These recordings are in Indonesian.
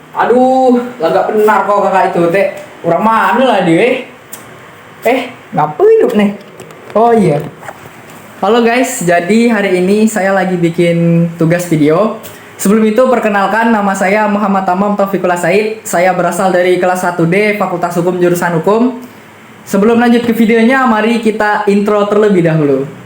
Aduh, agak benar kok kakak itu teh. Orang mana lah dia? Ngapa hidup nih? Oh iya. Halo guys, jadi hari ini saya lagi bikin tugas video. Sebelum itu perkenalkan, nama saya Muhammad Tamam Taufikullah Said. Saya berasal dari kelas 1D Fakultas Hukum jurusan Hukum. Sebelum lanjut ke videonya, mari kita intro terlebih dahulu.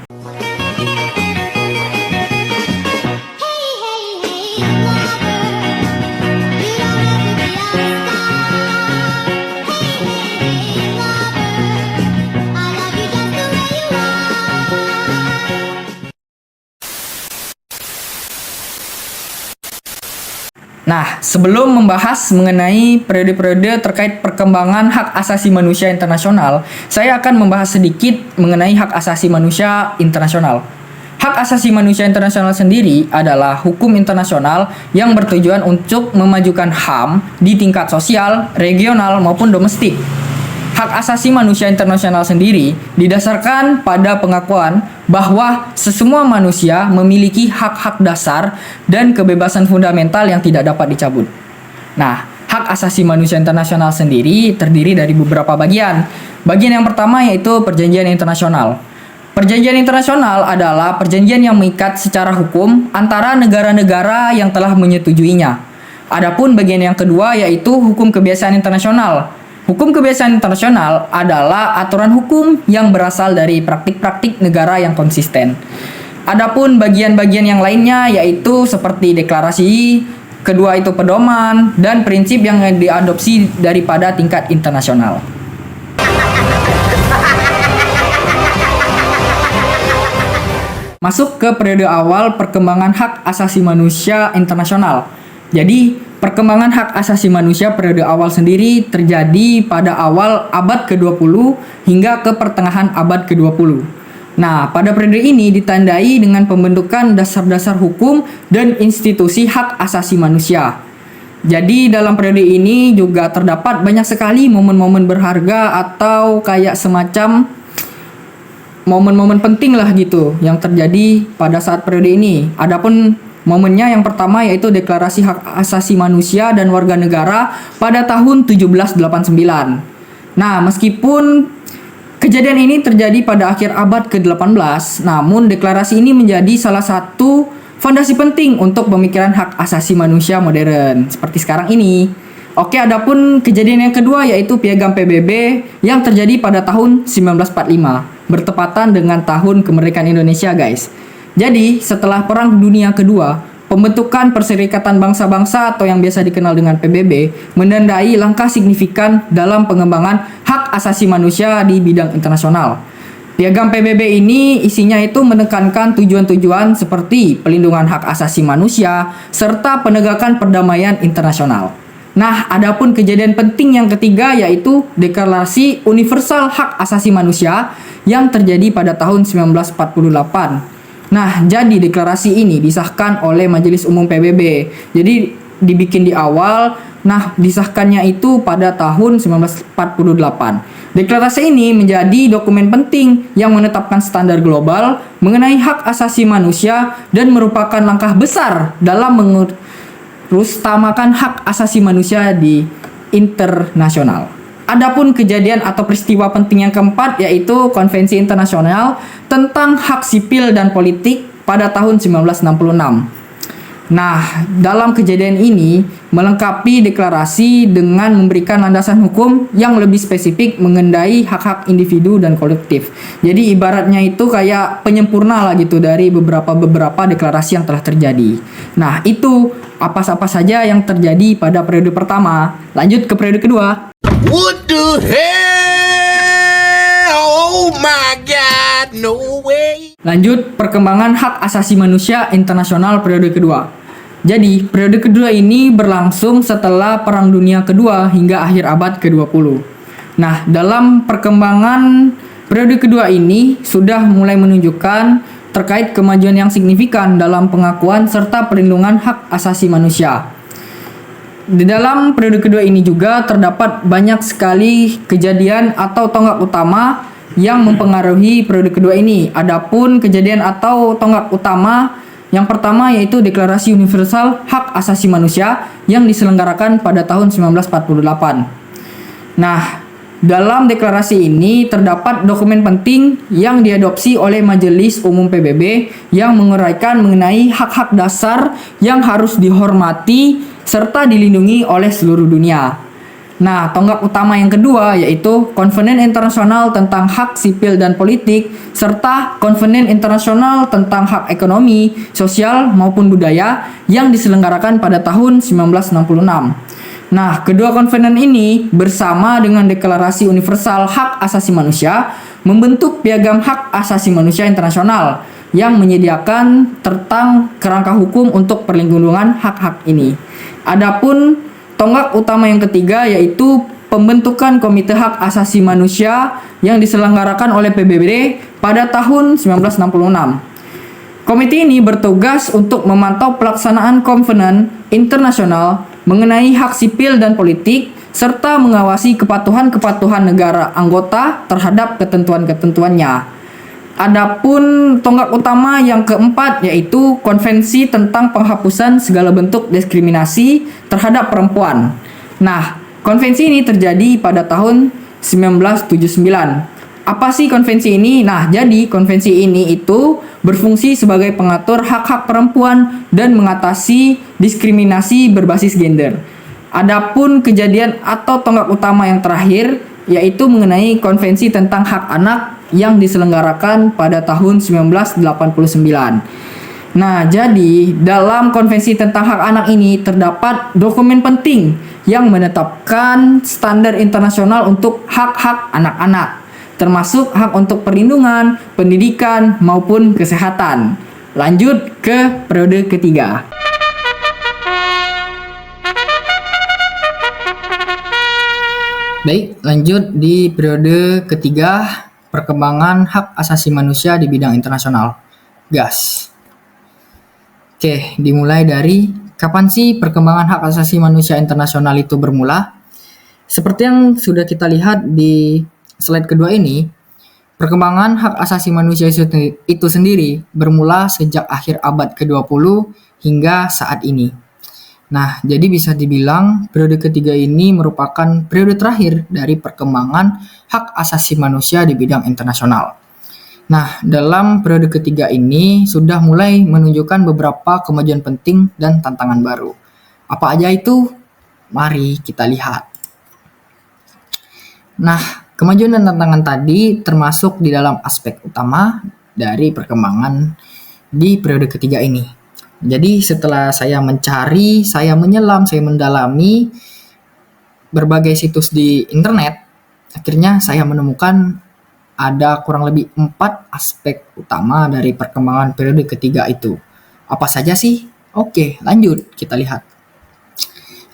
Nah, sebelum membahas mengenai periode-periode terkait perkembangan hak asasi manusia internasional, saya akan membahas sedikit mengenai hak asasi manusia internasional. Hak asasi manusia internasional sendiri adalah hukum internasional yang bertujuan untuk memajukan HAM di tingkat sosial, regional, maupun domestik. Hak asasi manusia internasional sendiri didasarkan pada pengakuan bahwa semua manusia memiliki hak-hak dasar dan kebebasan fundamental yang tidak dapat dicabut. Nah, hak asasi manusia internasional sendiri terdiri dari beberapa bagian. Bagian yang pertama yaitu perjanjian internasional. Perjanjian internasional adalah perjanjian yang mengikat secara hukum antara negara-negara yang telah menyetujuinya. Adapun bagian yang kedua yaitu hukum kebiasaan internasional. Hukum kebiasaan internasional adalah aturan hukum yang berasal dari praktik-praktik negara yang konsisten. Adapun bagian-bagian yang lainnya yaitu seperti deklarasi, kedua itu pedoman, dan prinsip yang diadopsi daripada tingkat internasional. Masuk ke periode awal perkembangan hak asasi manusia internasional. Jadi, perkembangan hak asasi manusia periode awal sendiri terjadi pada awal abad ke-20 hingga ke pertengahan abad ke-20. Nah, pada periode ini ditandai dengan pembentukan dasar-dasar hukum dan institusi hak asasi manusia. Jadi, dalam periode ini juga terdapat banyak sekali momen-momen berharga atau kayak semacam momen-momen penting lah gitu yang terjadi pada saat periode ini. Adapun momennya yang pertama yaitu Deklarasi Hak Asasi Manusia dan Warga Negara pada tahun 1789. Nah, meskipun kejadian ini terjadi pada akhir abad ke-18, namun deklarasi ini menjadi salah satu fondasi penting untuk pemikiran hak asasi manusia modern seperti sekarang ini. Oke, adapun kejadian yang kedua yaitu Piagam PBB yang terjadi pada tahun 1945, bertepatan dengan tahun kemerdekaan Indonesia, guys. Jadi, setelah Perang Dunia Kedua, pembentukan Perserikatan Bangsa-Bangsa atau yang biasa dikenal dengan PBB menandai langkah signifikan dalam pengembangan hak asasi manusia di bidang internasional. Piagam PBB ini isinya itu menekankan tujuan-tujuan seperti pelindungan hak asasi manusia serta penegakan perdamaian internasional. Nah, adapun kejadian penting yang ketiga yaitu Deklarasi Universal Hak Asasi Manusia yang terjadi pada tahun 1948. Nah, jadi deklarasi ini disahkan oleh Majelis Umum PBB. Jadi dibikin di awal, nah disahkannya itu pada tahun 1948. Deklarasi ini menjadi dokumen penting yang menetapkan standar global mengenai hak asasi manusia dan merupakan langkah besar dalam mengutamakan hak asasi manusia di internasional. Adapun kejadian atau peristiwa penting yang keempat yaitu Konvensi Internasional tentang Hak Sipil dan Politik pada tahun 1966. Nah, dalam kejadian ini melengkapi deklarasi dengan memberikan landasan hukum yang lebih spesifik mengenai hak-hak individu dan kolektif. Jadi ibaratnya itu kayak penyempurna lah gitu dari beberapa deklarasi yang telah terjadi. Nah, itu apa saja yang terjadi pada periode pertama. Lanjut ke periode kedua. What the hell? Oh my god, no way. Lanjut perkembangan hak asasi manusia internasional periode kedua. Jadi, periode kedua ini berlangsung setelah Perang Dunia Kedua hingga akhir abad ke-20. Nah, dalam perkembangan periode kedua ini sudah mulai menunjukkan terkait kemajuan yang signifikan dalam pengakuan serta perlindungan hak asasi manusia. Di dalam periode kedua ini juga terdapat banyak sekali kejadian atau tonggak utama yang mempengaruhi periode kedua ini. Adapun kejadian atau tonggak utama Yang pertama yaitu Deklarasi Universal Hak Asasi Manusia yang diselenggarakan pada tahun 1948. Nah, dalam deklarasi ini terdapat dokumen penting yang diadopsi oleh Majelis Umum PBB yang menguraikan mengenai hak-hak dasar yang harus dihormati serta dilindungi oleh seluruh dunia. Nah, tonggak utama yang kedua yaitu Konvenen Internasional tentang Hak Sipil dan Politik serta Konvenen Internasional tentang Hak Ekonomi, Sosial maupun Budaya yang diselenggarakan pada tahun 1966. Nah, kedua konvenen ini bersama dengan Deklarasi Universal Hak Asasi Manusia membentuk Piagam Hak Asasi Manusia Internasional yang menyediakan tentang kerangka hukum untuk perlindungan hak-hak ini. Adapun tonggak utama yang ketiga yaitu pembentukan Komite Hak Asasi Manusia yang diselenggarakan oleh PBB pada tahun 1966. Komite ini bertugas untuk memantau pelaksanaan konvenen internasional mengenai hak sipil dan politik serta mengawasi kepatuhan-kepatuhan negara anggota terhadap ketentuan-ketentuannya. Adapun tonggak utama yang keempat yaitu Konvensi tentang Penghapusan Segala Bentuk Diskriminasi terhadap Perempuan. Nah, konvensi ini terjadi pada tahun 1979. Apa sih konvensi ini? Nah, jadi konvensi ini itu berfungsi sebagai pengatur hak-hak perempuan dan mengatasi diskriminasi berbasis gender. Adapun kejadian atau tonggak utama yang terakhir yaitu mengenai konvensi tentang hak anak yang diselenggarakan pada tahun 1989. Nah, jadi dalam konvensi tentang hak anak ini terdapat dokumen penting yang menetapkan standar internasional untuk hak-hak anak-anak, termasuk hak untuk perlindungan, pendidikan, maupun kesehatan. Lanjut ke periode ketiga. Baik, lanjut di periode ketiga, perkembangan hak asasi manusia di bidang internasional. Gas. Oke, dimulai dari kapan sih perkembangan hak asasi manusia internasional itu bermula? Seperti yang sudah kita lihat di slide kedua ini, perkembangan hak asasi manusia itu sendiri bermula sejak akhir abad ke-20 hingga saat ini. Nah, jadi bisa dibilang periode ketiga ini merupakan periode terakhir dari perkembangan hak asasi manusia di bidang internasional. Nah, dalam periode ketiga ini sudah mulai menunjukkan beberapa kemajuan penting dan tantangan baru. Apa aja itu? Mari kita lihat. Nah, kemajuan dan tantangan tadi termasuk di dalam aspek utama dari perkembangan di periode ketiga ini. Jadi setelah saya mencari, saya menyelam, saya mendalami berbagai situs di internet, akhirnya saya menemukan ada kurang lebih 4 aspek utama dari perkembangan periode ketiga itu. Apa saja sih? Oke, lanjut kita lihat.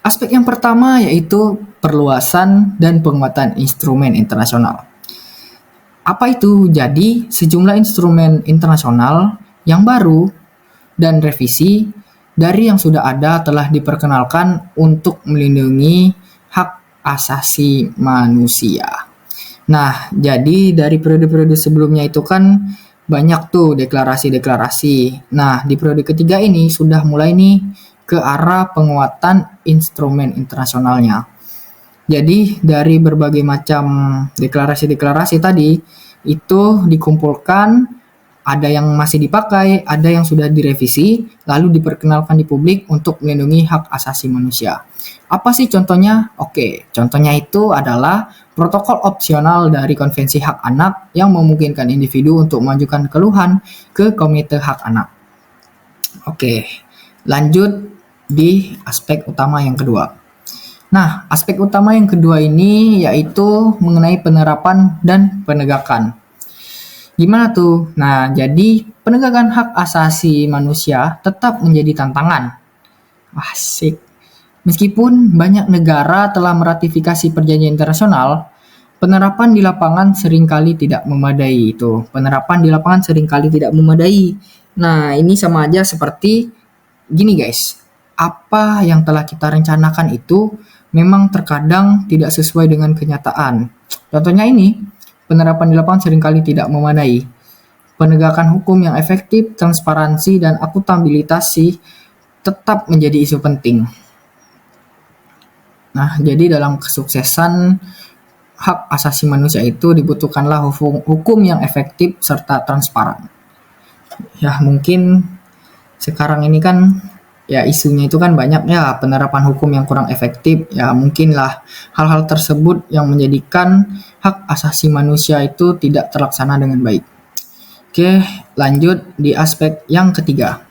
Aspek yang pertama yaitu perluasan dan penguatan instrumen internasional. Apa itu? Jadi, sejumlah instrumen internasional yang baru dan revisi dari yang sudah ada telah diperkenalkan untuk melindungi hak asasi manusia. Nah, jadi dari periode-periode sebelumnya itu kan banyak tuh deklarasi-deklarasi. Nah, di periode ketiga ini sudah mulai nih ke arah penguatan instrumen internasionalnya. Jadi dari berbagai macam deklarasi-deklarasi tadi itu dikumpulkan, ada yang masih dipakai, ada yang sudah direvisi, lalu diperkenalkan di publik untuk melindungi hak asasi manusia. Apa sih contohnya? Oke, contohnya itu adalah protokol opsional dari Konvensi Hak Anak yang memungkinkan individu untuk mengajukan keluhan ke Komite Hak Anak. Oke, lanjut di aspek utama yang kedua. Nah, aspek utama yang kedua ini yaitu mengenai penerapan dan penegakan. Gimana tuh? Nah, jadi penegakan hak asasi manusia tetap menjadi tantangan. Asik. Meskipun banyak negara telah meratifikasi perjanjian internasional, penerapan di lapangan seringkali tidak memadai itu. Penerapan di lapangan seringkali tidak memadai. Nah, ini sama aja seperti gini guys. Apa yang telah kita rencanakan itu memang terkadang tidak sesuai dengan kenyataan. Contohnya ini, penerapan di lapangan seringkali tidak memadai. penegakan hukum yang efektif, transparansi, dan akuntabilitas sih tetap menjadi isu penting. Nah, jadi dalam kesuksesan hak asasi manusia itu dibutuhkanlah hukum yang efektif serta transparan. Ya, mungkin sekarang ini kan ya isunya itu kan banyak ya penerapan hukum yang kurang efektif. Ya mungkinlah hal-hal tersebut yang menjadikan hak asasi manusia itu tidak terlaksana dengan baik. Oke, lanjut di aspek yang ketiga.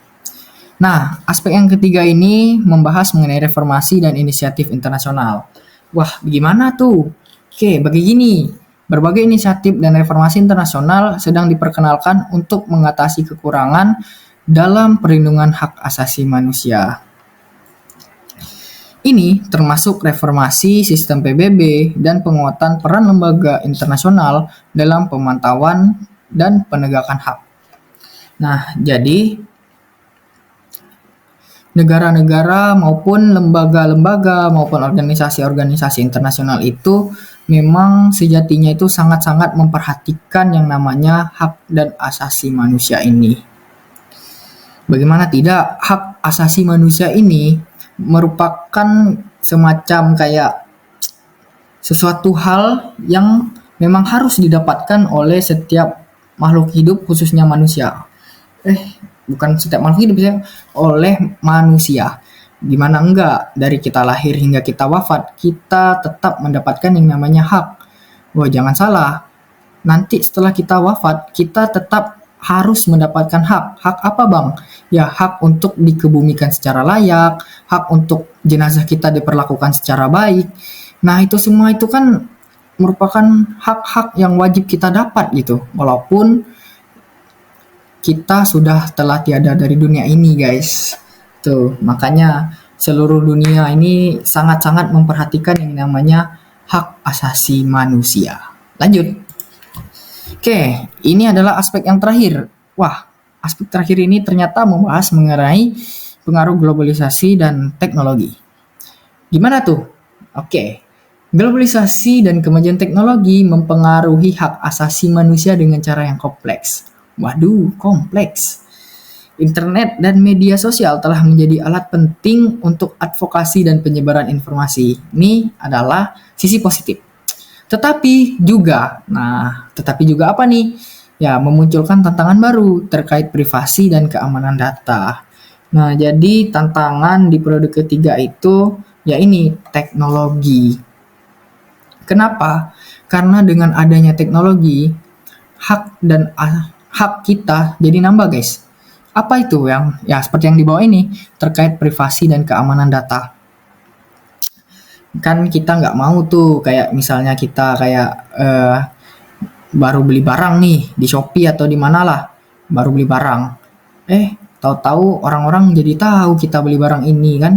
Nah, aspek yang ketiga ini membahas mengenai reformasi dan inisiatif internasional. Wah, bagaimana tuh? Oke, begini. Berbagai inisiatif dan reformasi internasional sedang diperkenalkan untuk mengatasi kekurangan dalam perlindungan hak asasi manusia. Ini termasuk reformasi sistem PBB dan penguatan peran lembaga internasional dalam pemantauan dan penegakan hak. Nah, jadi negara-negara maupun lembaga-lembaga maupun organisasi-organisasi internasional itu memang sejatinya itu sangat-sangat memperhatikan yang namanya hak dan asasi manusia ini. Bagaimana tidak, hak asasi manusia ini merupakan semacam kayak sesuatu hal yang memang harus didapatkan oleh setiap makhluk hidup, khususnya manusia. Bukan setiap makhluk hidup, oleh manusia. Dimana enggak, dari kita lahir hingga kita wafat, kita tetap mendapatkan yang namanya hak. Wah, jangan salah. Nanti setelah kita wafat, kita tetap harus mendapatkan hak. Hak apa bang? Ya hak untuk dikebumikan secara layak, hak untuk jenazah kita diperlakukan secara baik. Nah itu semua itu kan merupakan hak-hak yang wajib kita dapat gitu. Walaupun kita sudah telah tiada dari dunia ini guys. Tuh makanya seluruh dunia ini sangat-sangat memperhatikan yang namanya hak asasi manusia. Lanjut. Oke, ini adalah aspek yang terakhir. Wah, aspek terakhir ini ternyata membahas mengenai pengaruh globalisasi dan teknologi. Gimana tuh? Oke, globalisasi dan kemajuan teknologi mempengaruhi hak asasi manusia dengan cara yang kompleks. Waduh, kompleks. Internet dan media sosial telah menjadi alat penting untuk advokasi dan penyebaran informasi. Ini adalah sisi positif. Tetapi juga apa nih? Ya, memunculkan tantangan baru terkait privasi dan keamanan data. Nah, jadi tantangan di periode ketiga itu ya ini teknologi. Kenapa? Karena dengan adanya teknologi, hak kita jadi nambah, guys. Apa itu yang ya seperti yang di bawah ini terkait privasi dan keamanan data. Kan kita nggak mau tuh kayak misalnya kita kayak baru beli barang nih di Shopee atau di mana lah, baru beli barang, tahu-tahu orang-orang jadi tahu kita beli barang ini kan,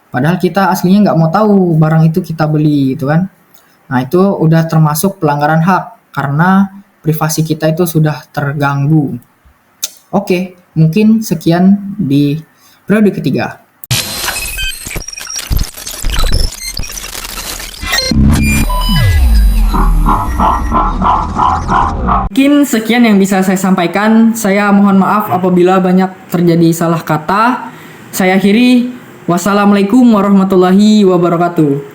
padahal kita aslinya nggak mau tahu barang itu kita beli gitu kan. Nah itu udah termasuk pelanggaran hak karena privasi kita itu sudah terganggu. Oke, mungkin sekian di periode ketiga. Mungkin sekian yang bisa saya sampaikan. Saya mohon maaf apabila banyak terjadi salah kata. Saya akhiri. Wassalamualaikum warahmatullahi wabarakatuh.